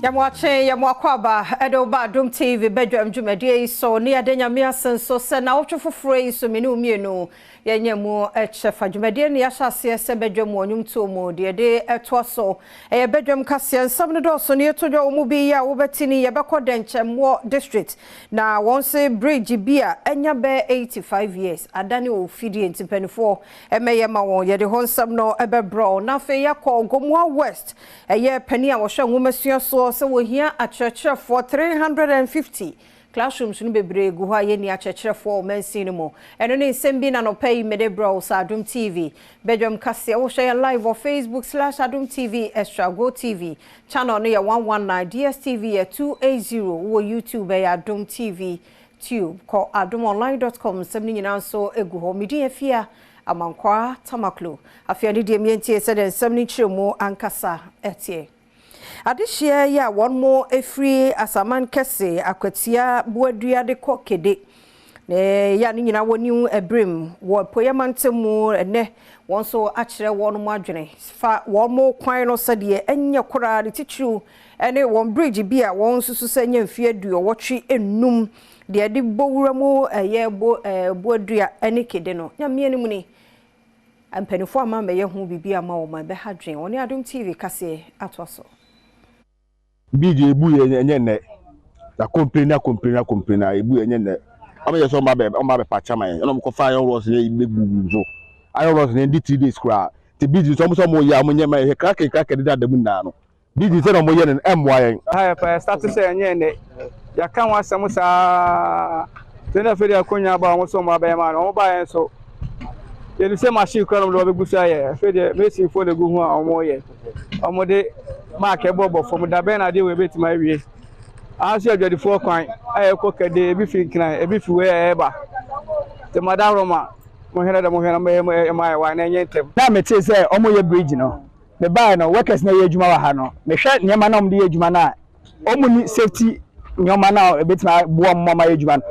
Yamwache yamwakwaba Adom Badwam TV Badwam Jumadi so ni adenya miasen so se na wotwofo free so menu mienu yanyemu chefa Jumadi ni yashase se Badwam wonum to mu de eto so Badwam kase nsam no do so ne etodwo mu bi ya wobetini yebekode nchemwo district na wonse bridge bia enya be 85 years adani ofidi ntimpanifo emeye ma won ye de honsam no ebebro na fe yakọ Gomwa West eye pani a wo hwe nwomasuo so se wo hia achechre for 350 classrooms no bebre gu ha ye ni achechre for mansin mo eno ne nsem bi na no pay medebro sa Adom TV Badwam kase wo share live on Facebook/Adom TV Extra Go TV channel no ye 119 DSTV ye 280 wo YouTube ye Adom TV tube call adomonline.com sem ni nyina so egu ho medi afia amankwa tamaklo afia ni de mientie se den sem ni chiremu ankasa etie adihia ya one more efri asaman kese akwatia buadua de kokede ne ya ni nyina woni ebrim wo poyamantemu ene won so akire won mo adwene fa won mo kwan no sade enye kora de titru ene won bridge bia won susu sanya mfie duo wotwe enum de de bowura mu eye buadua ene kede no nyame enimu ni ampanifo ama me ye hu bibia ma wo ma be hadwen woni Adom TV kase atoso bidi ebu yenye ne la complain ebu yenye ne ama yeso ma be pacha man no ko fa yon ros ne bebu so ayo ros ne di 3 days kra te bidi so mo ya mo nye ma he crack de da mu na no bidi se no mo ye ne emwa yen ha pa start se yenye ne ya kan wa samu sa te na feri akonya ba mo so ma ba ma no ba yen so ye ni se machine kra no lo be gusa ye feri mesi fo de gu hu a mo ye omo de mark ebobo from da ben ade we betima wie aso adwadifo kwan ayeko kede ebi fi kran ebi fi we eba te madam roma mo hena da mo hena ma wa na nyentem na mete se omo ye bridge no me buy no workers na ye adwuma wa ha no me hwe nyema na omde ye adwuma na omo ni safety nyoma na ebetima bo mo ma ye adwuma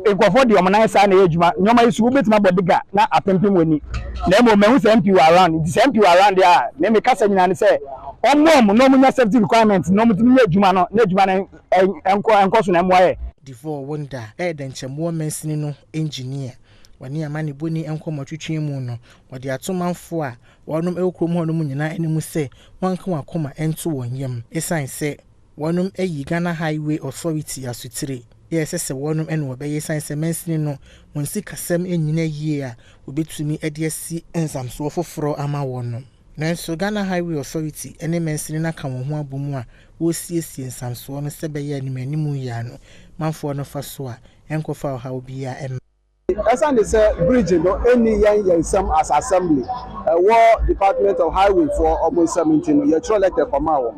ekwofo de omo na sa na ye adwuma nyoma yesu betima bodiga na apempem wani na mo mehu se MP around the MP around there na me kasa nyina ne se no munya safety requirements no mutumi adwuma no na adwuma na enko so na moye divo wonder den chemo mensini no engineer wani amane boni enko matwetwe mu no wode atomanfo a wonum ekrom ho no nyina animu se wanka wakoma ento wonyem esan se wonum eyi Ghana Highway Authority asutire yes se wonum ene obeye san se mensini no wonsi kasem enyina yie a obetumi ede asi ensamso foforo ama wonum Nanso Ghana Highway Authority ene mensini na ka won ho abomu a wo siesie nsamso no se be ya animanimu ya no manfo no fa so a enkofa ha obi ya em Esan de say bridge no any yan some as assembly war Department of Highway for almost 17 no ye tro letter for ma wo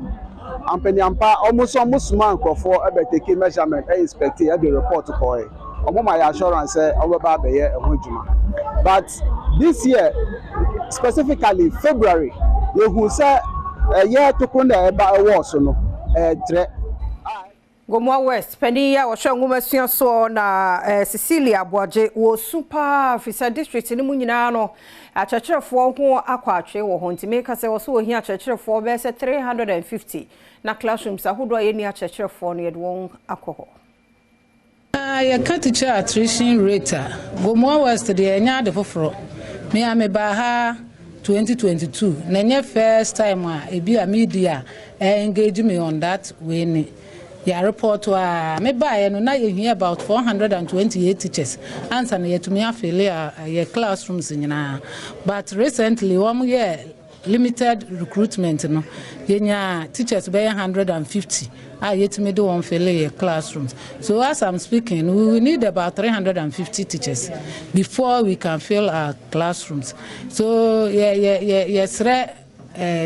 ampani ampa almost man for take measurement e inspect e the report for e omo my assurance say oba be ye ehun djuma but this year specifically February you say year to kunda eba awards no tre Gomwa West pani ya wo hwe nwomasuo so na Cecilia Boaje wo super officer district ni munyina no achechefo ho akwatwe wo ho ntime ka se wo so ohia achechefo be se 350 na classrooms ahodo ye ni achechefo no ye de won akoho ya teacher attrition rate Gomwa West de enya de foforo me ameba ha 2022 na nye first time a ebi a media engage me on that way ni ya report wa me buy no na ye hear about 428 teachers answer na yetumi afele ya classrooms nyina but recently one year limited recruitment no yenya teachers by 150 yetumi do one fele classrooms. So as I'm speaking, we will need about 350 teachers before we can fill our classrooms. So yes,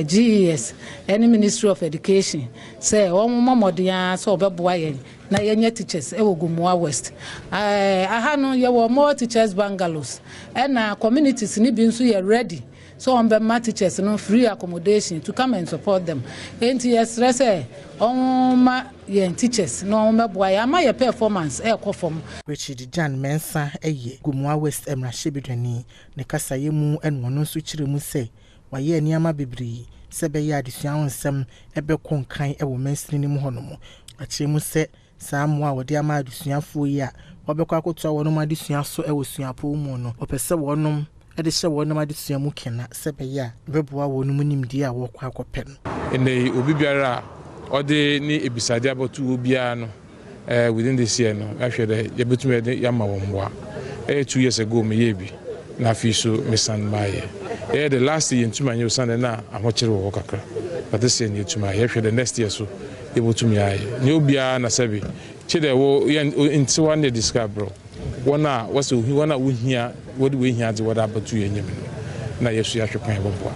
GES, any Ministry of Education, say one more dia so beboa na yenye teachers e wo Gomwa West. I no ye were more teachers bungalows and communities ni bi nso ye ready. So on be teachers no free accommodation to come and support them. NTS say on yen teachers no meboa ya ma ye performance e perform. Richard Jan Mensa eye Gomwa West emra shebidwani ne kasa ye mu en wono nso kire mu say waye niama bebre sebe ya adesua onsem ebe konkan e wo mansini ni mu hono mo akyere mu se saa mo a wode ama adesuafo yi a wobekwa akoto wonom adesua so e wo suapo mu no opese wonom e de hye wonom adesua mu kena sebe ya beboa wonom nimdi a wokwa akopɛ no ene obi biara ode ni ebisade abotu obia no within this year no ahwede yebetum de yama womwa 2 years ago me yebi na fi so mesan baye the last year ntuma nyu san na ahokyere wo kakra but this year ntuma the next year so ebotum yaye ne obia na sabi chede wo nti one dey describe bro wona wase wona wo hia wodi we hia de wada abatu yenyem na yesu ya hwekwan boboa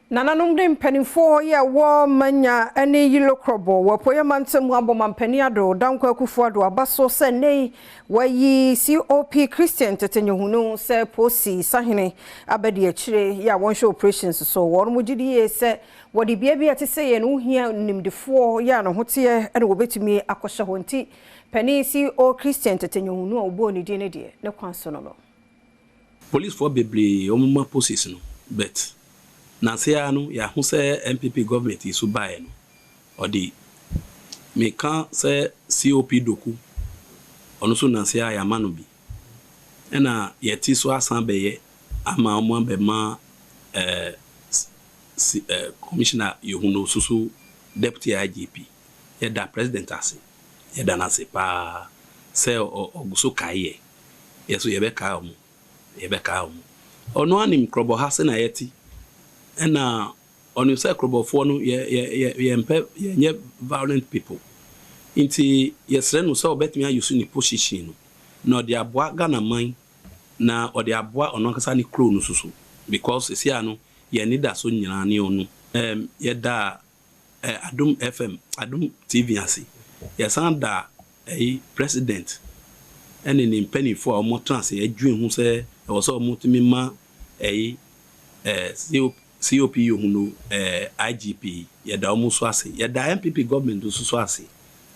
Nananom de mpanimfo ye wo manya ane yilo krobo wo poye mantem abo mampani ado dankwa akufo ado abaso se nei wayi COP Christian tetenyehunu se posi sahene abedi akire ya wonhwe operations so wo mo gidi se wodi bia ate se ye no hia nimdefo ya no hote ene wo betumi akosha honti pani CO Christian tetenyehunu obo ni di ne de ne kwanso no police for bebre omuma posis no bet na sia no ya hu se MPP government isu bae no odi me kan se COP doku onu so na sia ya manu bi ena yeti so asan beye ama omo be ma commissioner yohuno susu deputy IGP ya da president ase ya da na se pa se oguso kaye yeso ye be ka omo onu anim krobo ha se na yeti ena onu se krobo fo no ye violent people inti yesre no so obetumi ayusu ni position no na odi aboa Ghana man na odi aboa ono kasa ni kro no susu because sia no ye ni da so nyina ne onu ye da Adom FM Adom TV ase ye san da president ene ni mpani fo omo trans ye dwen hu se e wo so omo tumi ma COP yohuno IGP ye da omo so ase ye da MPP government so ase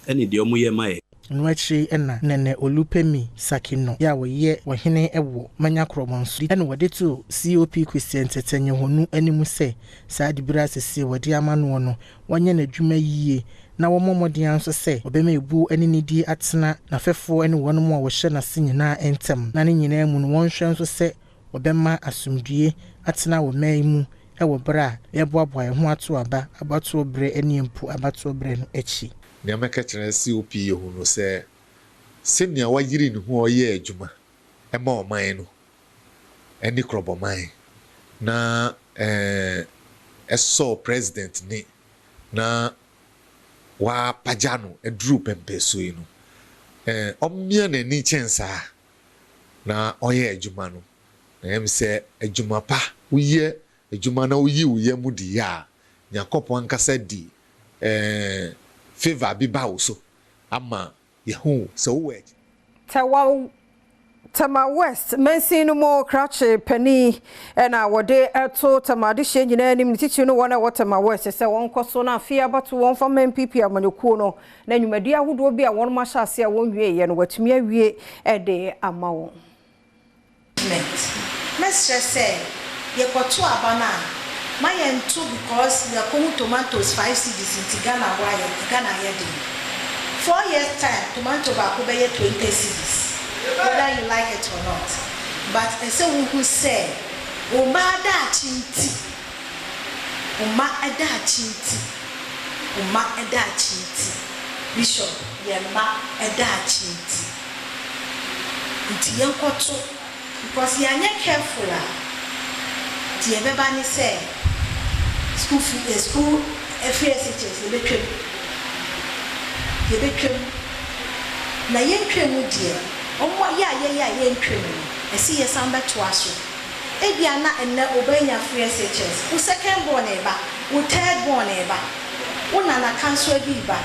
ene de omo ye ma ye nwachi ena nene olupemi sakino ya woye wohene ewo manya kromonso ene wode to COP Christian tetenyehunu animu se saa dibira sese wode amano no wonye na dwuma yie na wo momodian nso se obema ebu ene nidi atena na fefo ene wonom a wo hye na senyina entem na ne nyina mu no wonhwe nso se obema asumdue atena wo man mu ewo bra yeboaboa ye ho ato aba abato bre ene mpu abato bre no echi niam ka kyerɛ COP yehuno sɛ sɛnea wayiri ne ho ɔyɛ adwuma ɛma ɔman no ɛne krɔbɔman na ɛsɔ president ne na wa pagya no aduru pɛmpɛso yi no ɔmmea n'ani kyɛnsaa na ɔyɛ adwuma no na yɛm sɛ adwuma pa woyɛ adwuma na woyi woyɛ mu di ya nyakɔpɔ ankasa di favor bi ba wo so ama yehu so we Tama West mensinu mo krache pani na wode eto tamade hye nyina nim titi no wona Tama West se won koso na afia bato won fa MPP amanyekuo no na nwumadi ahodo bi a won ma hyase a won wie ye no watumi awie de ama won Mestre say ye koto abana my and two because the tomatoes 5 cedis in Ghana Ghana yedi 4 years time tomato ba ko be 20 cedis whether you like it or not but I say who say o ma da chinti bishop ye ma eda chinti nti yen koto because you are not careful the everybody say school FSHS ye betwem na yentwem die omo ya yentwem esi ye samba to aso e bia na enne obanya FSHS u second born eba u third born eba una na cancel bi ba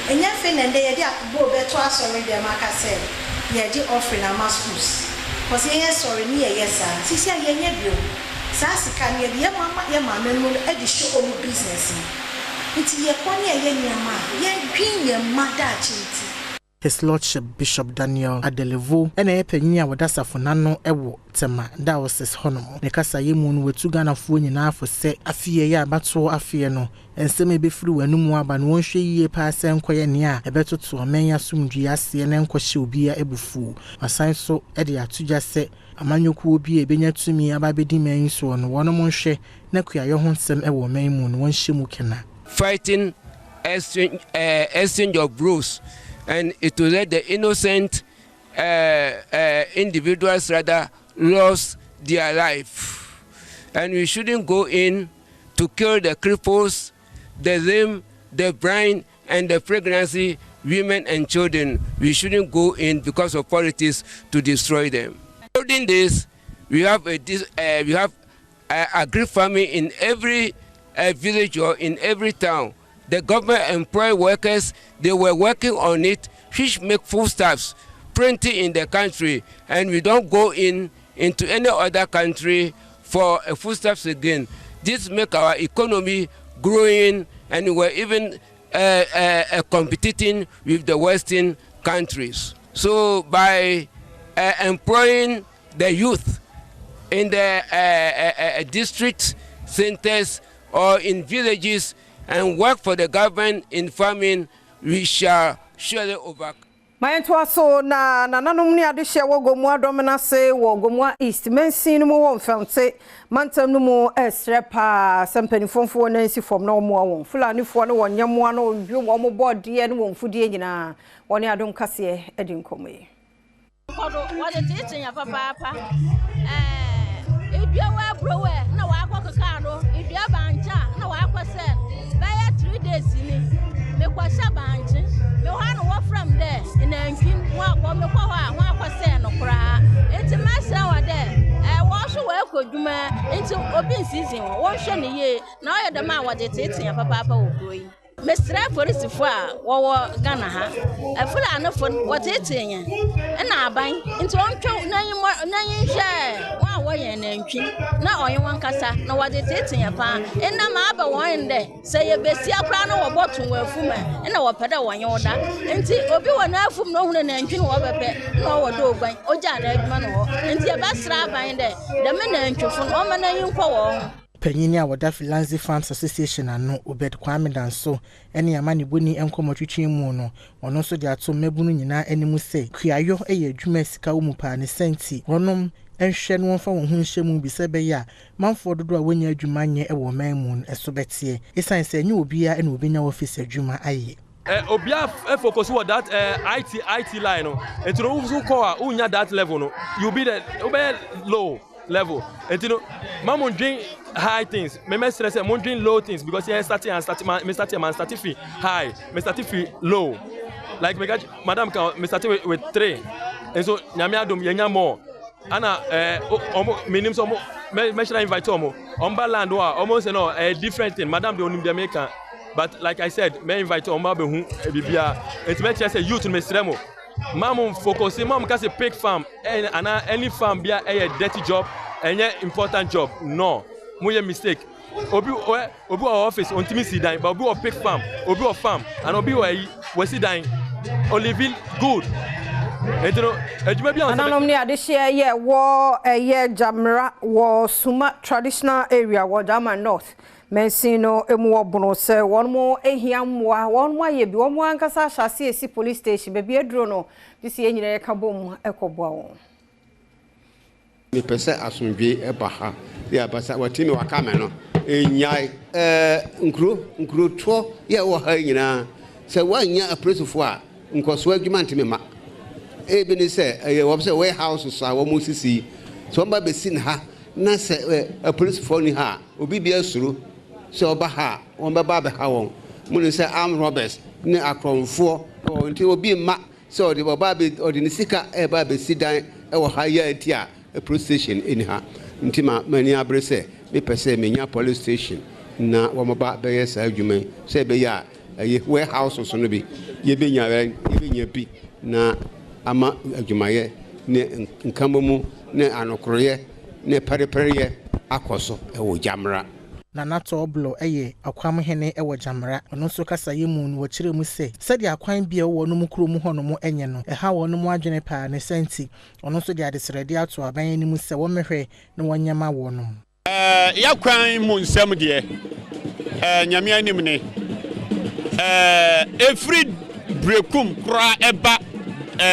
enya fe na nde ye di akubo beto aso re dem aka say ye di offering ama schools cause ye sorry ni ye yes sisi ye nya bio Sasika ni ye mama no e di show on business nti ye kwani ye nyama ye dwin ye mada chinti His Lordship Bishop Daniel Adelevo ena epanyin a wodasafo nano ewo tema diocese honom ne kasa yemu no wetu Ghanafoɔ nyinaa fo se afie ya abato afie no ensem ebefiri wanumu aba no wonhwe yie pa se nkoye ne a ebetoto omen asumdua ase ne nkohye obia ebufu asan so ede atugya se amanyoku obi ebenya tumi aba bedi man so no wonom nhwe na kuayo ho nsem ewo man mu no wonhye mu kena fighting exchange of blows, and it will let the innocent individuals rather lost their life. And we shouldn't go in to kill the cripples, the lame, the blind, and the pregnancy, women and children. We shouldn't go in because of politics to destroy them. Including this, we have agri farming in every village or in every town. The government employ workers, they were working on it, which make foodstuffs plenty in the country, and we don't go into any other country for foodstuffs again. This make our economy growing, and we're even competing with the Western countries. So by employing the youth in the district centers or in villages and work for the government in farming, we shall surely overcome. Mayentua so na nanom ni adehye wo gomu Adom na se wo gomu East mensin mu wo mfamte mantam no mu esrepa sempanifomfo na nsi fom na omo won fulani fo no wonyamo na odwo wo mo bode ne wo mfudie nyina woni Adom kase edi nkomoyi kodo wode titin ya papa edua wa browe na wa akokaka no edua banja na wa akwese baya 3 days ni me kwasha banje me ha no wo from there in ankin wa ko me kwa wa akwese no kra enti masra wa there wo so wa ekodwuma enti obi season wo hwe ne ye na o ye dem a wode titin ya papa wo broyi Mr. Police for what Ghana ha. A full anofon what it's in. And I buy into one chow, nine share. One way and entry. Now on one cassa, no what it's in your pan. And I'm up one day. Say a bestia crown or bottom where fumer, and our pedal one order. And see, Obi one out from no one and engine over pet, no do by Ojan Edman, and see a best rabbi there. The men entry from Oman and power. Penyinia wada Philanthropy Farms Association ano Obed Kwame Danso ene amani boni enkomotwetwe mu no ono so de ato mabunu nyina animu se kuayo eye adwuma sika wo mu pa ne senti wonom enhwe no wonfa won hu nhye mu bi se be ya manfo dodo a wonya adwuma nye e wo man mu eso betie esan se nya obia ene obenya office adwuma aye obia focus on that IT line no entro wo ko a unya that level no you be the low level and you know mama drink high things me stress am drink low things because here starting fee high me starting fee low like me madam can me starting with 3 and so nyame Adom yenya more ana minim so me should invite omo omba land wa almost no a different thing madam dey onim dey make but like I said me invite omba be hu bibia it me say youth me stremo Mama focus mom can say pig farm and any farm be a dirty job and important job. No, more mistake. Obi office on Timmy see dying, but obi or pig farm, obi or farm, and obi we see dying. Oliville good. And you know, Nanom ni adehye ye wo ye Jamra wo Suma traditional area wo Dama North. Mensino emu obono se won mo ehiamwa won mo ye bi won mo ankasa hyase esi police station be bi eduro no disi enyire ka bom ekoboa won me pese asumdwe eba ha ya basa watimi wakame no enyai nkro to ye wo ha nyina se wanya apresofo a nkoso adwuma ntime ma ebi ni se wo se warehouse so wo mo sisi so mba be sin ha na se apresofo ni ha obi bia suru so oba ha won be ba be ha won mun say arm robbers ne akromfo o nti obi ma so de baba be odini sika e ba be sidan e wo ha ya enti a police station in ha nti ma mani abrese me pese menya police station na wo mo ba be yes adwuma say be ya warehouse so no bi ye benya bi na ama adwuma ye ne nkambomu ne anokroye ne parepere akoso e wo Jamra na nato oblo eye akwam hene ewo jamra ono so kasa yemu no wachire mu se sedi akwan bia wo no mu kuro mu hono mu enye no ha wo no mu adwene pa ne senti ono so de adesrede ato aban ni mu se wo mehwe na wonyama wo no ya kwan mu nsem de nyame anim ne every brekum kra eba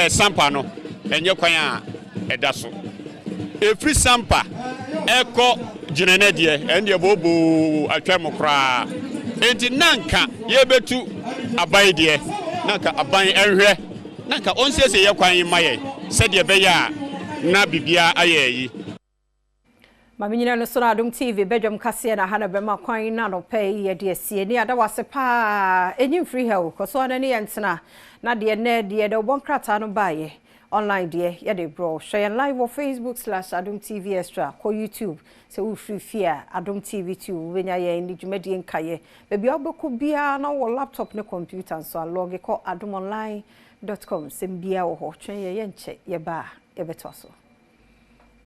sampa no enye kwan a eda so every sampa eko jinene de ende bobo atwam kra enti nanka yebetu aban de nanka aban enhwe nanka onsese ye kwan maye sede be ya na bibia ayeyi Maminyina no so na Adom TV Badwam kase na hana bema kwan na no pay ye de sie ni ada wase pa enyim free hell ko so na ne yentena na de na de de obon krata no baye online de ye de bro share live on Facebook/Adom TV Extra ko YouTube se wo free fear Adom TV 2 wenya ye ni dwumadi nkaye bebi obeku bia na wo laptop ne computer so log ko adomonline.com se bia wo ho twen ye nche ye ba ye betoso